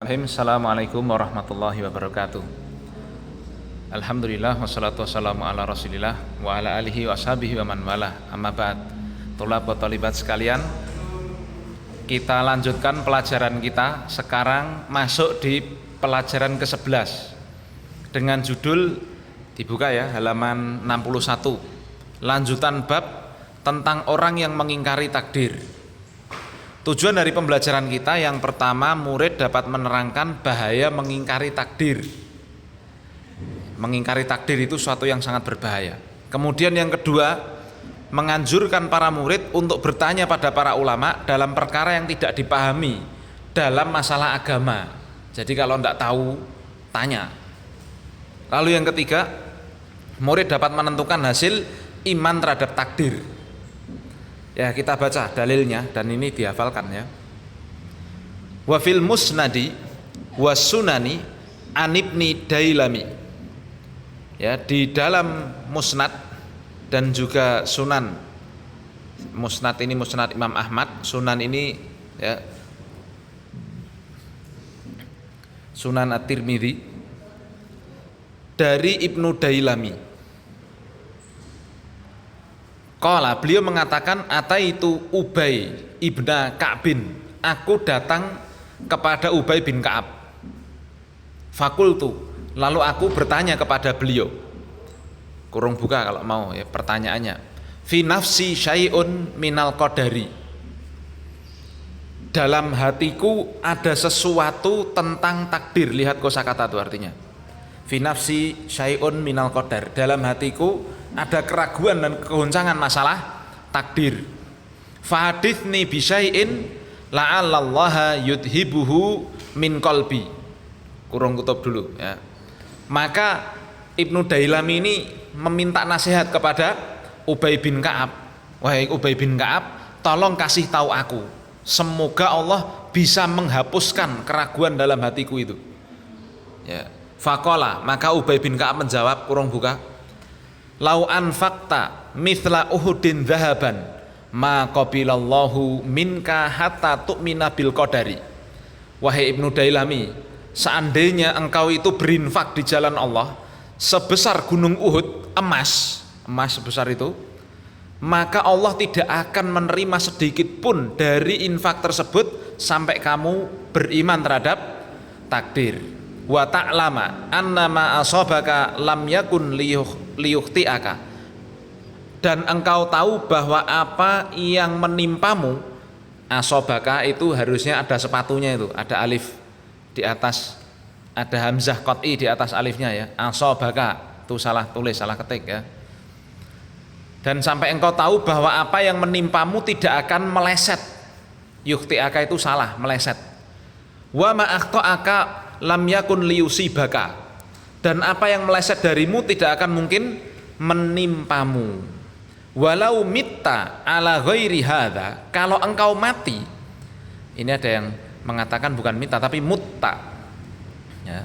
Assalamualaikum warahmatullahi wabarakatuh. Alhamdulillah wassalatu wassalamu ala rasulillah wa ala alihi wa ashabihi wa man walah. Amma ba'd. Tolab wa talibat sekalian, kita lanjutkan pelajaran kita. Sekarang masuk di pelajaran ke-11 dengan judul, dibuka ya, halaman 61, lanjutan bab tentang orang yang mengingkari takdir. Tujuan dari pembelajaran kita yang pertama, murid dapat menerangkan bahaya mengingkari takdir. Mengingkari takdir itu suatu yang sangat berbahaya. Kemudian yang kedua, menganjurkan para murid untuk bertanya pada para ulama dalam perkara yang tidak dipahami dalam masalah agama. Jadi kalau tidak tahu, tanya. Lalu yang ketiga, murid dapat menentukan hasil iman terhadap takdir. Ya, kita baca dalilnya dan ini dihafalkan ya. Wa fil musnadi was sunani an ibni dailami. Ya, di dalam musnad dan juga sunan. Musnad ini musnad Imam Ahmad, sunan ini ya Sunan At-Tirmidzi dari Ibnu Dailami. Qala, beliau mengatakan, ataitu Ubay ibna Ka'bin, aku datang kepada Ubay bin Ka'ab. Fakultu, lalu aku bertanya kepada beliau. Kurung buka kalau mau ya pertanyaannya. Fi nafsi syai'un minal qadari. Dalam hatiku ada sesuatu tentang takdir. Lihat kosakata itu artinya. Fi nafsi syai'un minal qadar. Dalam hatiku ada keraguan dan kegoncangan masalah takdir. Fahadithni bisyai'in la'allallaha yudhibuhu min qalbi. Kurung kutub dulu ya. Maka Ibnu Dailami ini meminta nasihat kepada Ubay bin Ka'ab. Wahai Ubay bin Ka'ab, tolong kasih tahu aku, semoga Allah bisa menghapuskan keraguan dalam hatiku itu. Ya. Faqala, maka Ubay bin Ka'ab menjawab, kurung buka, lau anfaqta mithla uhudin dhahaban ma qabilallahu minka hatta tu'mina bil qadari. Wahai Ibnu Dailami, seandainya engkau itu berinfak di jalan Allah sebesar gunung Uhud, emas sebesar itu, maka Allah tidak akan menerima sedikit pun dari infak tersebut sampai kamu beriman terhadap takdir. Wa ta'lama annama asabaka lam yakun liyukhti'aka, dan engkau tahu bahwa apa yang menimpamu, asobaka itu harusnya ada sepatunya, itu ada alif di atas, ada hamzah qat'i di atas alifnya ya. Asobaka itu salah tulis, salah ketik ya. Dan sampai engkau tahu bahwa apa yang menimpamu tidak akan meleset. Yukhti'aka itu salah, meleset. Wa ma akhta'aka lam yakun liyusibaka, dan apa yang meleset darimu tidak akan mungkin menimpamu. Walau mitta ala ghairi hadza, kalau engkau mati, ini ada yang mengatakan bukan mitta tapi mutta ya,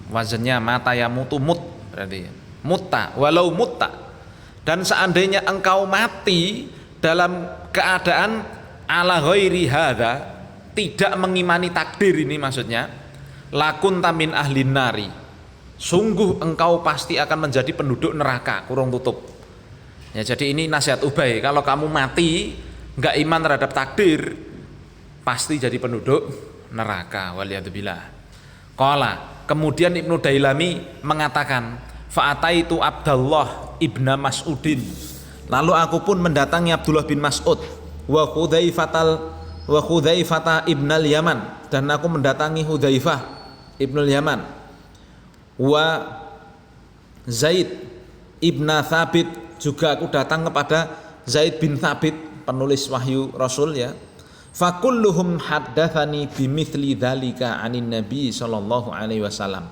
wazannya mata ya mutu mut, berarti mutta, walau mutta, dan seandainya engkau mati dalam keadaan ala ghairi hadza, tidak mengimani takdir, ini maksudnya, lakun tamin ahlin nari, sungguh engkau pasti akan menjadi penduduk neraka, kurung tutup ya. Jadi ini nasihat Ubay, kalau kamu mati nggak iman terhadap takdir, pasti jadi penduduk neraka, waliyadzubillah. Qala, kemudian Ibnu Dailami mengatakan, fa'ataitu Abdullah ibna Mas'udin, lalu aku pun mendatangi Abdullah bin Mas'ud, wa Hudzaifata ibnal Yaman, dan aku mendatangi Hudzaifah Ibnul Yaman, wa Zaid ibna Thabit, juga aku datang kepada Zaid bin Thabit, penulis wahyu Rasul ya. Fakulluhum haddatsani bimithli dzalika anin Nabi sallallahu alaihi wasallam,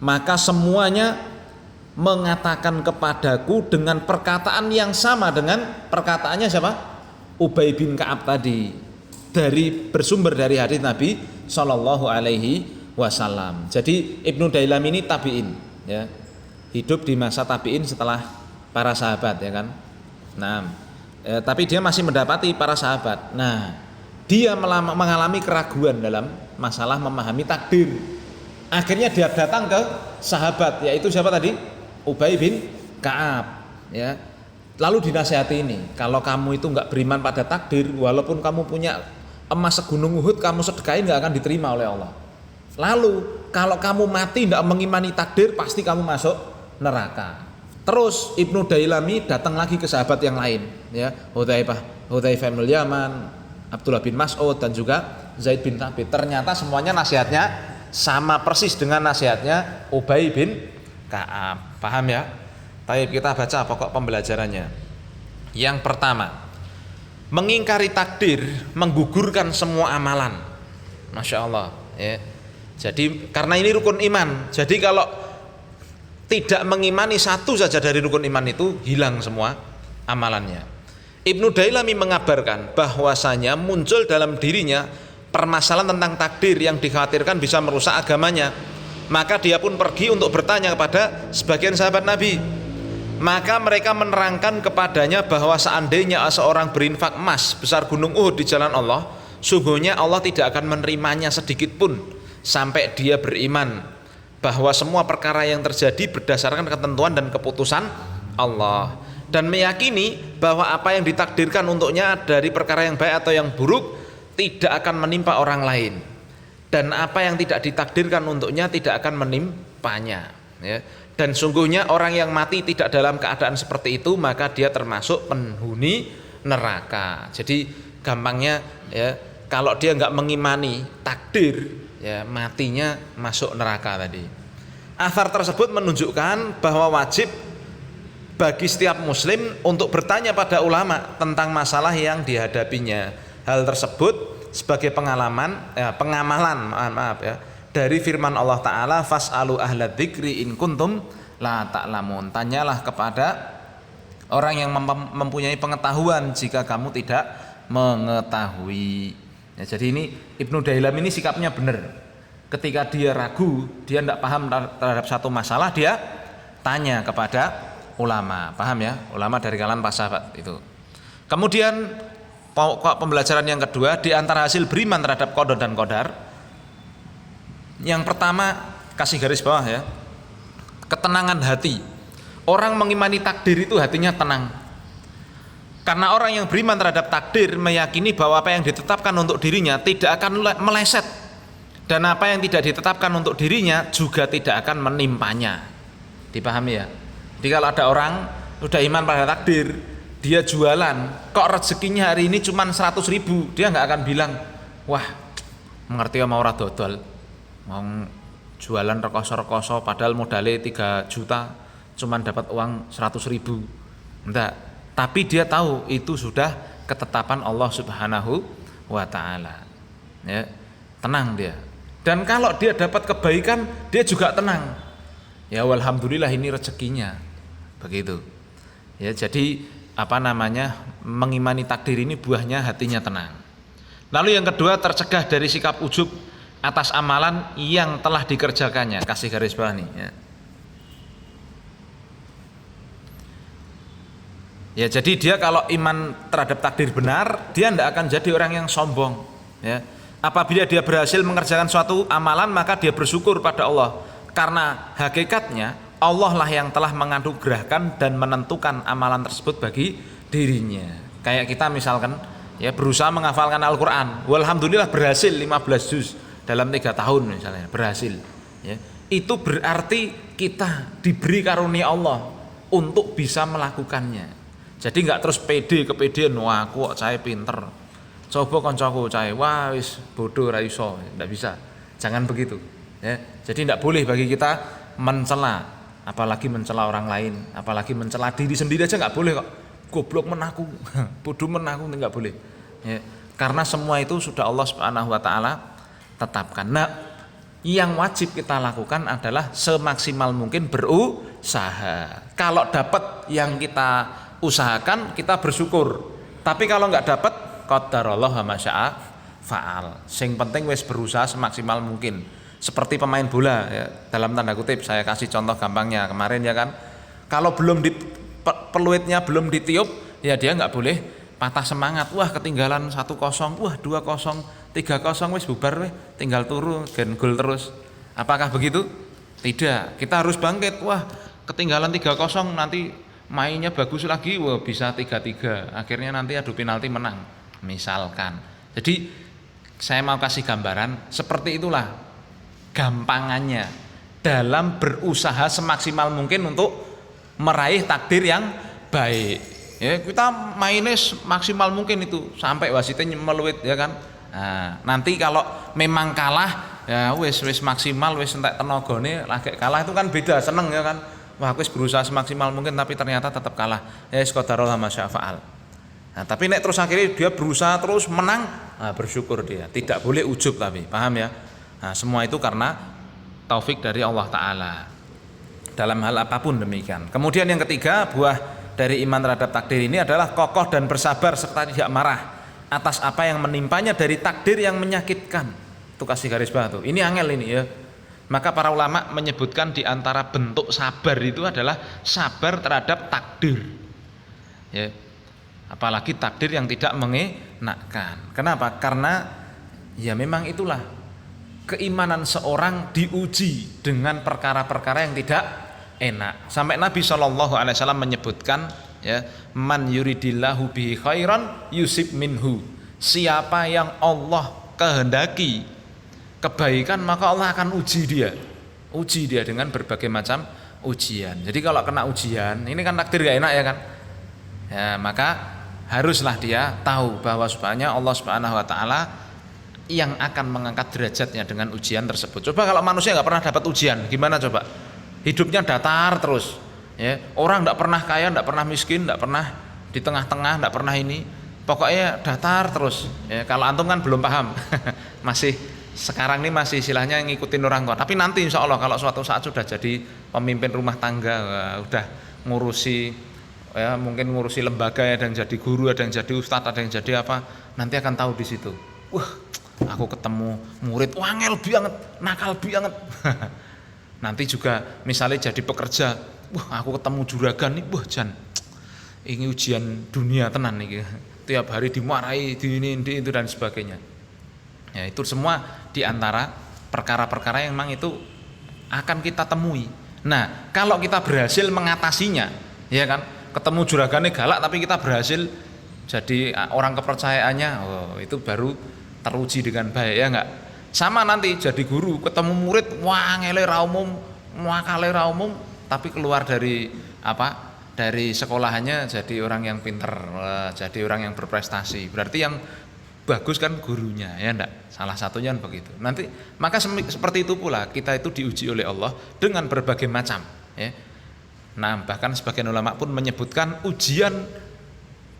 maka semuanya mengatakan kepadaku dengan perkataan yang sama dengan perkataannya siapa? Ubay bin Ka'ab tadi, bersumber dari hadis Nabi sallallahu alaihi wasallam. Jadi Ibnu Dailam ini tabi'in ya, hidup di masa tabi'in setelah para sahabat ya kan. Nah, tapi dia masih mendapati para sahabat. Nah, dia mengalami keraguan dalam masalah memahami takdir. Akhirnya dia datang ke sahabat, yaitu siapa tadi? Ubay bin Ka'ab, ya. Lalu dinasihati ini, kalau kamu itu nggak beriman pada takdir, walaupun kamu punya emas segunung Uhud, kamu sedekahin nggak akan diterima oleh Allah. Lalu kalau kamu mati tidak mengimani takdir, pasti kamu masuk neraka. Terus Ibnu Dailami datang lagi ke sahabat yang lain, ya, Hudzaifah bin Yaman, Abdullah bin Mas'ud, dan juga Zaid bin Thabit. Ternyata semuanya nasihatnya sama persis dengan nasihatnya Ubay bin Ka'ab. Paham ya? Baik, kita baca pokok pembelajarannya. Yang pertama, mengingkari takdir menggugurkan semua amalan. Masya Allah, ya. Jadi karena ini rukun iman, jadi kalau tidak mengimani satu saja dari rukun iman itu, hilang semua amalannya. Ibnu Dailami mengabarkan bahwasanya muncul dalam dirinya permasalahan tentang takdir yang dikhawatirkan bisa merusak agamanya. Maka dia pun pergi untuk bertanya kepada sebagian sahabat Nabi. Maka mereka menerangkan kepadanya bahwa seandainya seorang berinfak emas besar gunung Uhud di jalan Allah, sungguhnya Allah tidak akan menerimanya sedikit pun sampai dia beriman bahwa semua perkara yang terjadi berdasarkan ketentuan dan keputusan Allah, dan meyakini bahwa apa yang ditakdirkan untuknya dari perkara yang baik atau yang buruk tidak akan menimpa orang lain, dan apa yang tidak ditakdirkan untuknya tidak akan menimpanya, ya. Dan sungguhnya orang yang mati tidak dalam keadaan seperti itu, maka dia termasuk penghuni neraka. Jadi gampangnya, ya, kalau dia nggak mengimani takdir, ya, matinya masuk neraka tadi. Athar tersebut menunjukkan bahwa wajib bagi setiap muslim untuk bertanya pada ulama tentang masalah yang dihadapinya. Hal tersebut sebagai pengamalan dari firman Allah Ta'ala, fas'alu ahla dzikri in kuntum la ta'lamun. Tanyalah kepada orang yang mempunyai pengetahuan jika kamu tidak mengetahui. Ya, jadi ini Ibnu Dailam ini sikapnya benar. Ketika dia ragu, dia tidak paham terhadap satu masalah, dia tanya kepada ulama. Paham ya? Ulama dari kalangan para sahabat itu. Kemudian pokok pembelajaran yang kedua, di antara hasil beriman terhadap qada dan qadar, yang pertama, kasih garis bawah ya, ketenangan hati. Orang mengimani takdir itu hatinya tenang. Karena orang yang beriman terhadap takdir meyakini bahwa apa yang ditetapkan untuk dirinya tidak akan meleset, dan apa yang tidak ditetapkan untuk dirinya juga tidak akan menimpanya. Dipahami ya? Jadi kalau ada orang sudah iman pada takdir, dia jualan, kok rezekinya hari ini cuma 100.000, dia nggak akan bilang, wah mengerti mau ora dodol, mau jualan rekoso-rekoso padahal modalnya 3 juta cuma dapat uang 100.000. Enggak, tapi dia tahu itu sudah ketetapan Allah Subhanahu wa Ta'ala, ya, tenang dia. Dan kalau dia dapat kebaikan, dia juga tenang, ya, alhamdulillah ini rezekinya, begitu ya. Jadi mengimani takdir ini buahnya hatinya tenang. Lalu yang kedua, tercegah dari sikap ujub atas amalan yang telah dikerjakannya. Kasih garis bawah nih ya. Ya, jadi dia kalau iman terhadap takdir benar, dia tidak akan jadi orang yang sombong, ya. Apabila dia berhasil mengerjakan suatu amalan, maka dia bersyukur pada Allah, karena hakikatnya Allah lah yang telah menganugerahkan dan menentukan amalan tersebut bagi dirinya. Kayak kita misalkan, ya, berusaha menghafalkan Al-Quran, alhamdulillah berhasil 15 juz dalam 3 tahun misalnya, berhasil, ya. Itu berarti kita diberi karunia Allah untuk bisa melakukannya. Jadi nggak terus kepedean, wah aku kok saya pinter, coba koncoku saya, wah wis bodoh ra iso, nggak bisa. Jangan begitu, ya. Jadi tidak boleh bagi kita mencela, apalagi mencela orang lain, apalagi mencela diri sendiri aja nggak boleh kok. Goblok menaku, bodoh menaku, nggak boleh, ya. Karena semua itu sudah Allah Subhanahu wa Ta'ala tetapkan. Nah, yang wajib kita lakukan adalah semaksimal mungkin berusaha. Kalau dapat yang kita usahakan, kita bersyukur. Tapi kalau nggak dapat, qadarallah wa masya'a fa'al. Sing penting wis berusaha semaksimal mungkin. Seperti pemain bola, ya, dalam tanda kutip, saya kasih contoh gampangnya kemarin, ya kan. Kalau belum peluitnya belum ditiup, ya dia nggak boleh patah semangat. Wah ketinggalan 1-0, wah 2-0, 3-0 wis bubar weh, tinggal turu gen gol terus. Apakah begitu? Tidak. Kita harus bangkit. Wah, ketinggalan 3-0 nanti mainnya bagus lagi, wah bisa 3-3. Akhirnya nanti adu penalti menang. Misalkan. Jadi saya mau kasih gambaran seperti itulah gampangannya dalam berusaha semaksimal mungkin untuk meraih takdir yang baik. Ya, kita mainnya maksimal mungkin itu sampai wasitnya meluit ya kan. Nah, nanti kalau memang kalah ya wis maksimal wis entek tenagane lagi kalah itu kan beda, seneng ya kan. Wah, aku wis berusaha semaksimal mungkin tapi ternyata tetap kalah. Ya wis qadarullah masyafa'al. Nah, tapi nek terus akhirnya dia berusaha terus menang, nah, bersyukur dia. Tidak boleh ujub tapi, paham ya? Nah, semua itu karena taufik dari Allah Ta'ala. Dalam hal apapun demikian. Kemudian yang ketiga, buah dari iman terhadap takdir ini adalah kokoh dan bersabar serta tidak marah atas apa yang menimpanya dari takdir yang menyakitkan. Itu kasih garis bawah tuh. Ini angel ini ya. Maka para ulama menyebutkan di antara bentuk sabar itu adalah sabar terhadap takdir. Ya. Apalagi takdir yang tidak mengenakkan. Kenapa? Karena ya memang itulah keimanan seorang diuji dengan perkara-perkara yang tidak enak. Sampai Nabi SAW menyebutkan ya, man yuridillahu bihi khairan yusib minhu. Siapa yang Allah kehendaki kebaikan maka Allah akan uji dia dengan berbagai macam ujian. Jadi kalau kena ujian ini kan takdir gak enak ya kan ya, maka haruslah dia tahu bahwa sebenarnya Allah Subhanahu wa taala yang akan mengangkat derajatnya dengan ujian tersebut. Coba kalau manusia nggak pernah dapat ujian gimana coba, hidupnya datar terus ya, orang nggak pernah kaya, nggak pernah miskin, nggak pernah di tengah-tengah, nggak pernah ini, pokoknya datar terus ya. Kalau antum kan belum paham masih sekarang ini masih istilahnya ngikutin orang tua, tapi nanti insya Allah kalau suatu saat sudah jadi pemimpin rumah tangga, udah ngurusi ya, mungkin ngurusi lembaga, ada yang jadi guru, ada yang jadi ustadz, ada yang jadi apa, nanti akan tahu di situ. Wah, aku ketemu murid wangel banget, nakal banget. Nanti juga misalnya jadi pekerja, wah aku ketemu juragan nih, wah Jan, ini ujian dunia tenan nih, tiap hari dimarahi, di ini itu dan sebagainya. Ya itu semua diantara perkara-perkara yang memang itu akan kita temui. Nah kalau kita berhasil mengatasinya, ya kan, ketemu juragannya galak tapi kita berhasil jadi orang kepercayaannya, oh itu baru teruji dengan baik ya enggak. Sama nanti jadi guru ketemu murid wah ngele ra umum, muakale ra umum, tapi keluar dari apa? Dari sekolahannya jadi orang yang pinter, jadi orang yang berprestasi. Berarti yang bagus kan gurunya ya enggak. Salah satunya kan begitu. Nanti maka seperti itu pula kita itu diuji oleh Allah dengan berbagai macam ya. Nah, bahkan sebagian ulama pun menyebutkan ujian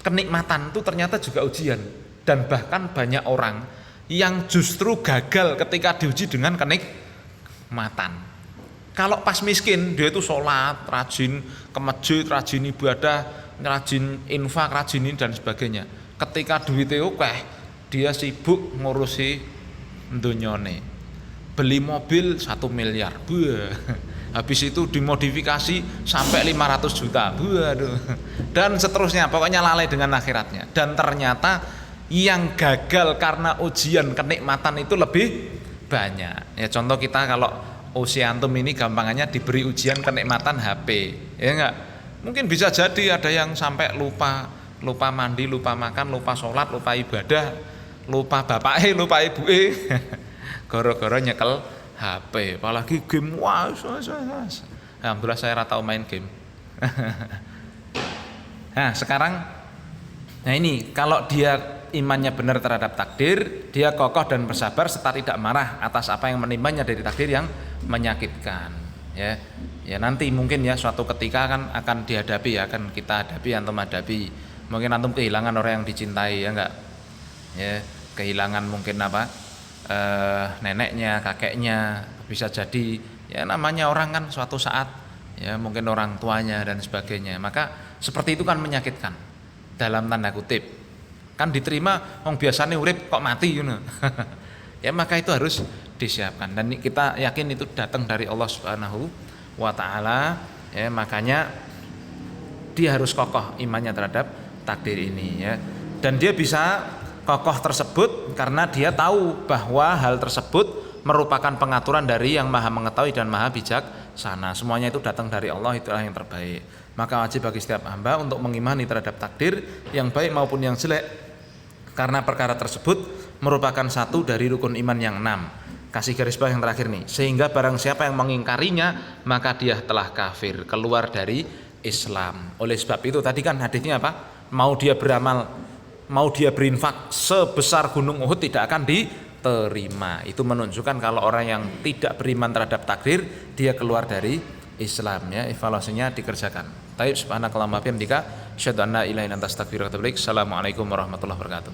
kenikmatan itu ternyata juga ujian, dan bahkan banyak orang yang justru gagal ketika diuji dengan kenikmatan. Kalau pas miskin dia itu sholat, rajin ke masjid, rajin ibadah, rajin infak, rajin ini dan sebagainya. Ketika duitnya oke, dia sibuk ngurusi dunyone. Beli mobil 1 miliar. Habis itu dimodifikasi sampai 500 juta. Waduh. Dan seterusnya, pokoknya lalai dengan akhiratnya. Dan ternyata yang gagal karena ujian kenikmatan itu lebih banyak. Ya contoh kita kalau usia antum ini gampangannya diberi ujian kenikmatan HP, ya enggak? Mungkin bisa jadi ada yang sampai lupa mandi, lupa makan, lupa sholat, lupa ibadah, lupa bapake, lupa ibuke. Gara-gara nyekel HP, apalagi game. Wah, alhamdulillah saya tahu main game. Nah, sekarang nah ini kalau dia imannya benar terhadap takdir, dia kokoh dan bersabar serta tidak marah atas apa yang menimpanya dari takdir yang menyakitkan. Ya nanti mungkin ya suatu ketika akan dihadapi, ya akan kita hadapi, antum hadapi. Mungkin antum kehilangan orang yang dicintai, ya enggak? Ya, kehilangan mungkin apa? Neneknya, kakeknya, bisa jadi ya namanya orang kan suatu saat ya mungkin orang tuanya dan sebagainya. Maka seperti itu kan menyakitkan dalam tanda kutip. Kan diterima wong biasane urip kok mati you know. Ya maka itu harus disiapkan, dan kita yakin itu datang dari Allah Subhanahu wa taala ya, makanya dia harus kokoh imannya terhadap takdir ini ya. Dan dia bisa kokoh tersebut karena dia tahu bahwa hal tersebut merupakan pengaturan dari yang maha mengetahui dan maha bijaksana. Semuanya itu datang dari Allah, itulah yang terbaik. Maka wajib bagi setiap hamba untuk mengimani terhadap takdir yang baik maupun yang jelek, karena perkara tersebut merupakan satu dari rukun iman yang 6. Kasih garis bawah yang terakhir nih, sehingga barang siapa yang mengingkarinya maka dia telah kafir, keluar dari Islam. Oleh sebab itu tadi kan hadisnya apa? Mau dia beramal, mau dia berinfak sebesar gunung Uhud tidak akan diterima. Itu menunjukkan kalau orang yang tidak beriman terhadap takdir dia keluar dari Islam, ya. Evaluasinya dikerjakan. Taib subhanakallahumma bihamdika asyhadu an la ilaha illa anta astaghfiruka wa atubu ilaik. Assalamualaikum warahmatullahi wabarakatuh.